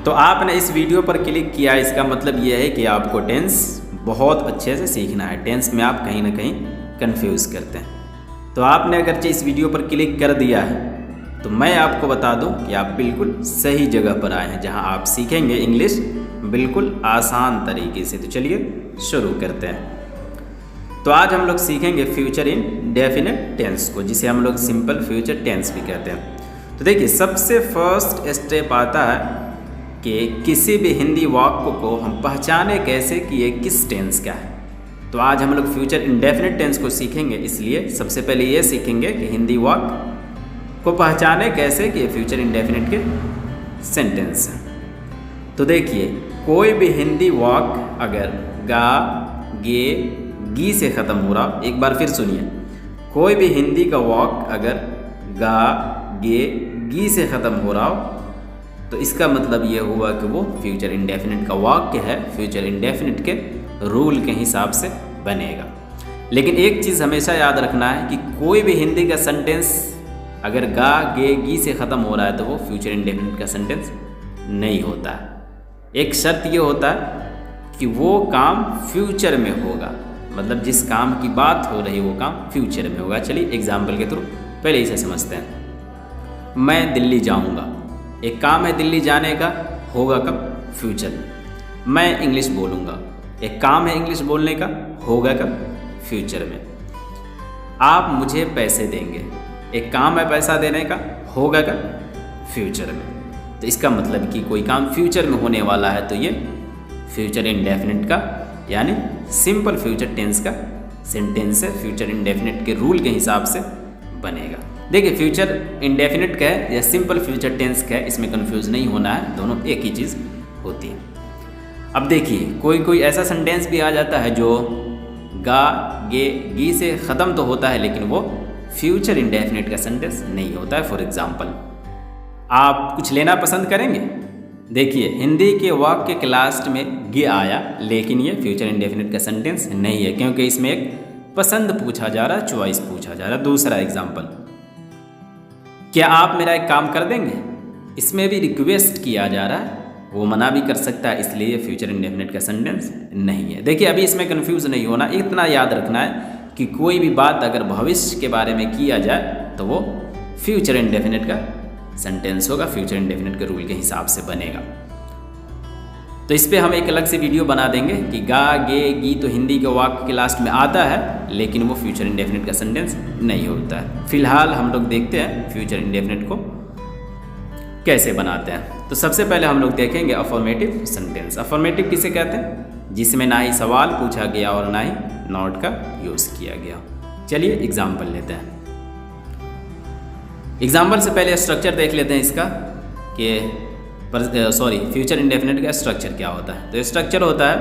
तो आपने इस वीडियो पर क्लिक किया, इसका मतलब ये है कि आपको टेंस बहुत अच्छे से सीखना है। टेंस में आप कहीं ना कहीं कंफ्यूज करते हैं। तो आपने अगरचे इस वीडियो पर क्लिक कर दिया है तो मैं आपको बता दूं कि आप बिल्कुल सही जगह पर आए हैं, जहां आप सीखेंगे इंग्लिश बिल्कुल आसान तरीके से। तो चलिए शुरू करते हैं। तो आज हम लोग सीखेंगे फ्यूचर इन डेफिनेट टेंस को, जिसे हम लोग सिंपल फ्यूचर टेंस भी कहते हैं। तो देखिए, सबसे फर्स्ट स्टेप आता है कि किसी भी हिंदी वाक्य को हम पहचाने कैसे कि ये किस टेंस का है। तो आज हम लोग फ्यूचर इंडेफिनिट टेंस को सीखेंगे, इसलिए सबसे पहले ये सीखेंगे कि हिंदी वाक्य को पहचाने कैसे कि ये फ्यूचर इंडेफिनिट के सेंटेंस हैं। तो देखिए, कोई भी हिंदी वाक्य अगर गा, गे, गी से ख़त्म हो रहा, एक बार फिर सुनिए, कोई भी हिंदी का वाक्य अगर गा, गे, गी से ख़त्म हो रहा हो तो इसका मतलब ये हुआ कि वो फ्यूचर इंडेफिनिट का वाक्य है, फ्यूचर इंडेफिनिट के रूल के हिसाब से बनेगा। लेकिन एक चीज़ हमेशा याद रखना है कि कोई भी हिंदी का सेंटेंस अगर गा, गे, गी से ख़त्म हो रहा है तो वो फ्यूचर इंडेफिनिट का सेंटेंस नहीं होता है। एक शर्त ये होता है कि वो काम फ्यूचर में होगा, मतलब जिस काम की बात हो रही वो काम फ्यूचर में होगा। चलिए एग्जाम्पल के थ्रू पहले इसे समझते हैं। मैं दिल्ली जाऊँगा, एक काम है दिल्ली जाने का, होगा कब? फ्यूचर में। मैं इंग्लिश बोलूँगा, एक काम है इंग्लिश बोलने का, होगा कब? फ्यूचर में। आप मुझे पैसे देंगे, एक काम है पैसा देने का, होगा कब? फ्यूचर में। तो इसका मतलब कि कोई काम फ्यूचर में होने वाला है तो ये फ्यूचर इंडेफिनिट का यानी सिंपल फ्यूचर टेंस का सेंटेंस है, फ्यूचर इंडेफिनिट के रूल के हिसाब से बनेगा। देखिए, फ्यूचर इंडेफिनिट का है या सिंपल फ्यूचर टेंस का है, इसमें कंफ्यूज नहीं होना है, दोनों एक ही चीज़ होती है। अब देखिए, कोई ऐसा सेंटेंस भी आ जाता है जो गा, गे, गी से ख़त्म तो होता है लेकिन वो फ्यूचर इंडेफिनिट का सेंटेंस नहीं होता है। फॉर एग्जाम्पल, आप कुछ लेना पसंद करेंगे। देखिए, हिंदी के वाक्य के लास्ट में गे आया लेकिन ये फ्यूचर इंडेफिनिट का सेंटेंस नहीं है, क्योंकि इसमें एक पसंद पूछा जा रहा है, चॉइस पूछा जा रहा है। दूसरा एग्जाम्पल, क्या आप मेरा एक काम कर देंगे, इसमें भी रिक्वेस्ट किया जा रहा है, वो मना भी कर सकता है, इसलिए फ्यूचर इंडेफिनिट का सेंटेंस नहीं है। देखिए, अभी इसमें कंफ्यूज नहीं होना, इतना याद रखना है कि कोई भी बात अगर भविष्य के बारे में किया जाए तो वो फ्यूचर इंडेफिनिट का सेंटेंस होगा, फ्यूचर इंडेफिनिट के रूल के हिसाब से बनेगा। तो इस पे हम एक अलग से वीडियो बना देंगे कि गा, गे, गी तो हिंदी के वाक्य के लास्ट में आता है लेकिन वो फ्यूचर इंडेफिनिट का सेंटेंस नहीं होता है। फिलहाल हम लोग देखते हैं फ्यूचर इंडेफिनिट को कैसे बनाते हैं। तो सबसे पहले हम लोग देखेंगे अफर्मेटिव सेंटेंस। अफर्मेटिव किसे कहते हैं? जिसमें ना ही सवाल पूछा गया और ना ही नॉट का यूज़ किया गया। चलिए एग्जाम्पल लेते हैं। एग्जाम्पल से पहले स्ट्रक्चर देख लेते हैं इसका कि फ्यूचर इंडेफिनिट का स्ट्रक्चर क्या होता है। तो स्ट्रक्चर होता है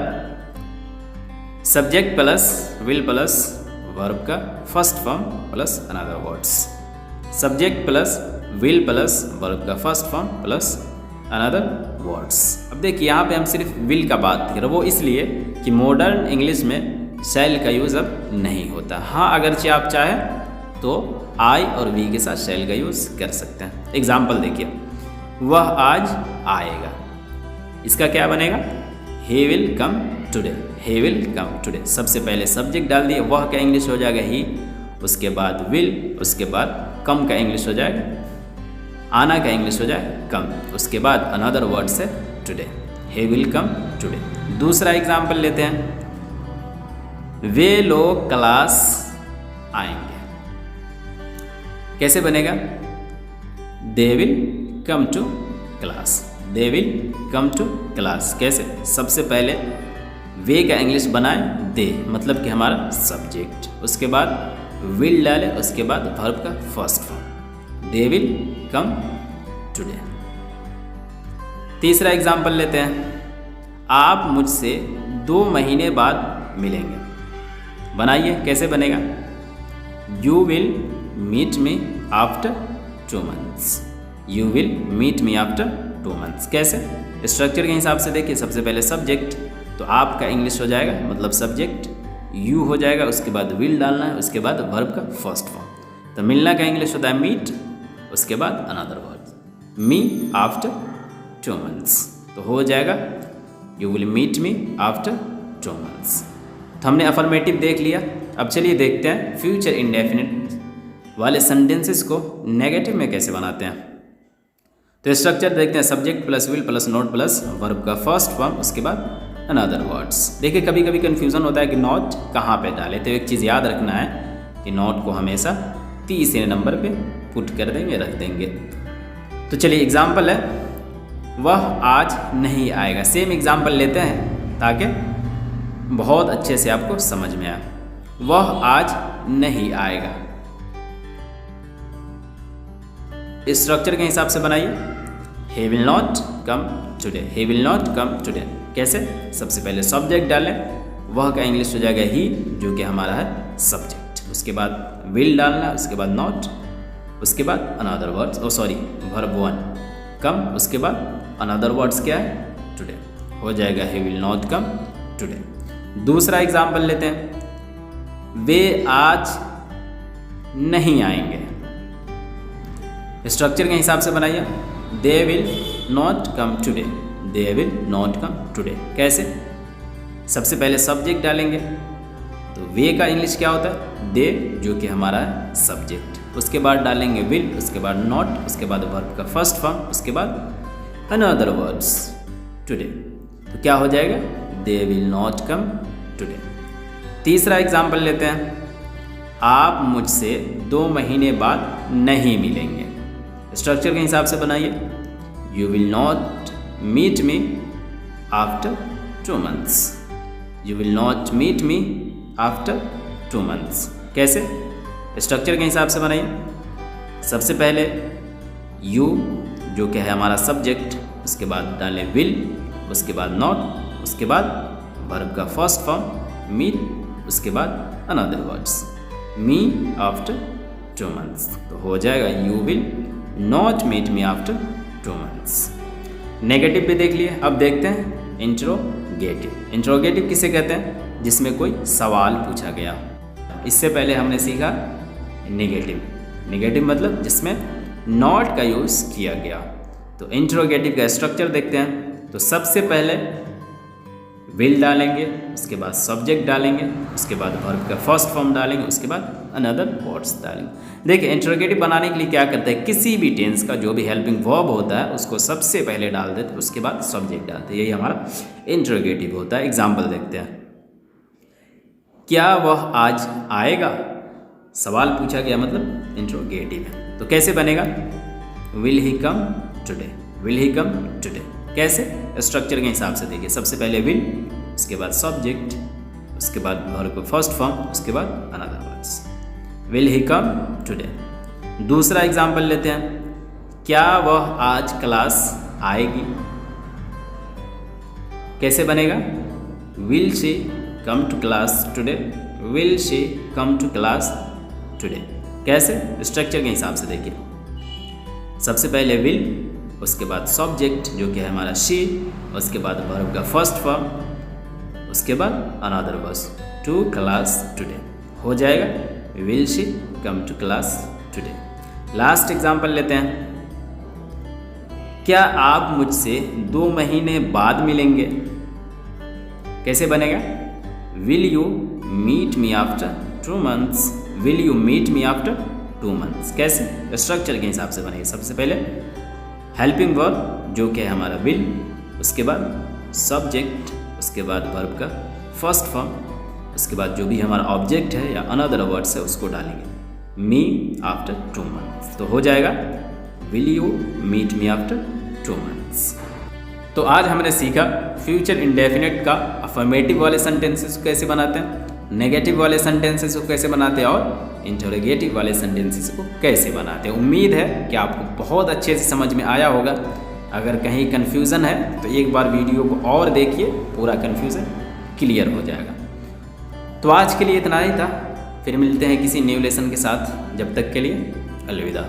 subject plus will plus verb का first form plus another words. Subject plus will plus verb का first form plus another words. अब देखिए, यहाँ पे हम सिर्फ विल का बात कर रहे हैं, वो इसलिए कि मॉडर्न इंग्लिश में शैल का यूज़ अब नहीं होता। हाँ, अगरचे आप चाहें तो आई और वी के साथ शैल का यूज़ कर सकते हैं। एग्जाम्पल देखिए, वह आज आएगा, इसका क्या बनेगा? ही will come today, he will come today. सबसे पहले सब्जेक्ट डाल दिए, वह का इंग्लिश हो जाएगा ही, उसके बाद विल, उसके बाद कम का इंग्लिश हो जाएगा, आना का इंग्लिश हो जाएगा कम, उसके बाद अनदर वर्ड से today, he will come today. दूसरा एग्जाम्पल लेते हैं, वे लोग क्लास आएंगे, कैसे बनेगा? They will come to class, they will come to class. कैसे? सबसे पहले वे का इंग्लिश बनाए दे, मतलब कि हमारा सब्जेक्ट, उसके बाद विल डाले, उसके बाद वर्ब का first form, they will come today. तीसरा एग्जाम्पल लेते हैं, आप मुझसे 2 महीने बाद मिलेंगे। बनाइए, कैसे बनेगा? You will meet me after 2 months, you will meet me after 2 months। कैसे? स्ट्रक्चर के हिसाब से देखिए, सबसे पहले सब्जेक्ट, तो आपका इंग्लिश हो जाएगा, मतलब सब्जेक्ट यू हो जाएगा, उसके बाद विल डालना है, उसके बाद वर्ब का फर्स्ट फॉर्म। तो मिलना का इंग्लिश होता है मीट, उसके बाद another word, me after 2 months। तो हो जाएगा you will meet me after 2 months। तो हमने अफर्मेटिव देख लिया। अब चलिए देखते हैं फ्यूचर इंडेफिनिट वाले सेंटेंसेस को नेगेटिव में कैसे बनाते हैं। तो स्ट्रक्चर देखते हैं, subject plus will plus not plus verb का फर्स्ट फॉर्म, उसके बाद अनदर वर्ड्स। देखिए कभी कभी कन्फ्यूज़न होता है कि नॉट कहाँ पे डालें, तो एक चीज़ याद रखना है कि नॉट को हमेशा तीसरे नंबर पे पुट कर देंगे, रख देंगे। तो चलिए एग्जाम्पल है, वह आज नहीं आएगा। सेम एग्जाम्पल लेते हैं ताकि बहुत अच्छे से आपको समझ में आए। वह आज नहीं आएगा, इस स्ट्रक्चर के हिसाब से बनाइए। he will not come today, he will not come today। कैसे? सबसे पहले सब्जेक्ट डालें, वह का इंग्लिश हो जाएगा ही, जो कि हमारा है सब्जेक्ट। उसके बाद विल डालना, उसके बाद नॉट, उसके बाद अनदर वर्ड्स, वर्ब 1 कम, उसके बाद अनदर वर्ड्स क्या है? टुडे। हो जाएगा he will not come today। दूसरा एग्जाम्पल लेते हैं, वे आज नहीं आएंगे। स्ट्रक्चर के हिसाब से बनाइए, they will not come today, they will not come today. कैसे? सबसे पहले सब्जेक्ट डालेंगे, तो वे का इंग्लिश क्या होता है? दे, जो कि हमारा है सब्जेक्ट। उसके बाद डालेंगे विल, उसके बाद नॉट, उसके बाद वर्ब का फर्स्ट फॉर्म, उसके बाद अनदर वर्ड्स टुडे। तो क्या हो जाएगा? They will not come today. तीसरा एग्जाम्पल लेते हैं, आप मुझसे 2 महीने बाद नहीं मिलेंगे। स्ट्रक्चर के हिसाब से बनाइए, you will not meet me after 2 months, you will not meet me after 2 months। कैसे? स्ट्रक्चर के हिसाब से बनाइए, सबसे पहले यू, जो कि है हमारा सब्जेक्ट, उसके बाद डालें विल, उसके बाद नॉट, उसके बाद वर्ब का फर्स्ट फॉर्म मीट, उसके बाद another words me after 2 months। तो हो जाएगा you will not meet me after 2 months। Negative पे देख लिए। अब देखते हैं इंट्रोगेटिव। इंट्रोगेटिव किसे कहते हैं? जिसमें कोई सवाल पूछा गया। इससे पहले हमने सीखा नेगेटिव। नेगेटिव मतलब जिसमें नॉट का यूज़ किया गया। तो इंट्रोगेटिव का स्ट्रक्चर देखते हैं। तो सबसे पहले विल डालेंगे, उसके बाद सब्जेक्ट डालेंगे, उसके बाद वर्ब का फर्स्ट फॉर्म डालेंगे, उसके बाद अनदर वर्ड्स डालेंगे। देखिए इंट्रोगेटिव बनाने के लिए क्या करते हैं, किसी भी टेंस का जो भी हेल्पिंग वर्ब होता है उसको सबसे पहले डाल देते, उसके बाद सब्जेक्ट डालते हैं। यही हमारा इंट्रोगेटिव होता है। एग्जाम्पल देखते हैं, क्या वह आज आएगा? सवाल पूछा गया मतलब इंट्रोगेटिव है। तो कैसे बनेगा? Will he come today, will he come today. कैसे? स्ट्रक्चर के हिसाब से देखिए, सबसे पहले विल, उसके बाद सब्जेक्ट, उसके बाद वर्ब का फर्स्ट फॉर्म, उसके बाद another words. Will he come today. दूसरा एग्जाम्पल लेते हैं, क्या वह आज क्लास आएगी? कैसे बनेगा? Will she come to class today, will she come to class today. कैसे? स्ट्रक्चर के हिसाब से देखिए, सबसे पहले विल, उसके बाद सब्जेक्ट जो कि है हमारा शी, उसके बाद वर्ब का फर्स्ट फॉर्म, उसके बाद another words to class today. हो जाएगा will she come to class today. Last example लेते हैं, क्या आप मुझसे 2 महीने बाद मिलेंगे? कैसे बनेगा? Will you meet me after 2 months, will you meet me after 2 months। कैसे? स्ट्रक्चर के हिसाब से बनेगा, सबसे पहले हेल्पिंग वर्ब जो कि है हमारा विल, उसके बाद सब्जेक्ट, उसके बाद वर्ब का फर्स्ट फॉर्म, उसके बाद जो भी हमारा ऑब्जेक्ट है या अनदर वर्ड्स है उसको डालेंगे, मी आफ्टर 2 months। तो हो जाएगा will you meet me after 2 months। तो आज हमने सीखा फ्यूचर इंडेफिनिट का अफर्मेटिव वाले सेंटेंसेस को कैसे बनाते हैं, नेगेटिव वाले सेंटेंसेस को कैसे बनाते हैं और इंटरोगेटिव वाले सेंटेंसेस को कैसे बनाते हैं। उम्मीद है कि आपको बहुत अच्छे से समझ में आया होगा। अगर कहीं कन्फ्यूज़न है तो एक बार वीडियो को और देखिए, पूरा कन्फ्यूज़न क्लियर हो जाएगा। तो आज के लिए इतना ही था, फिर मिलते हैं किसी न्यू लेसन के साथ। जब तक के लिए अलविदा।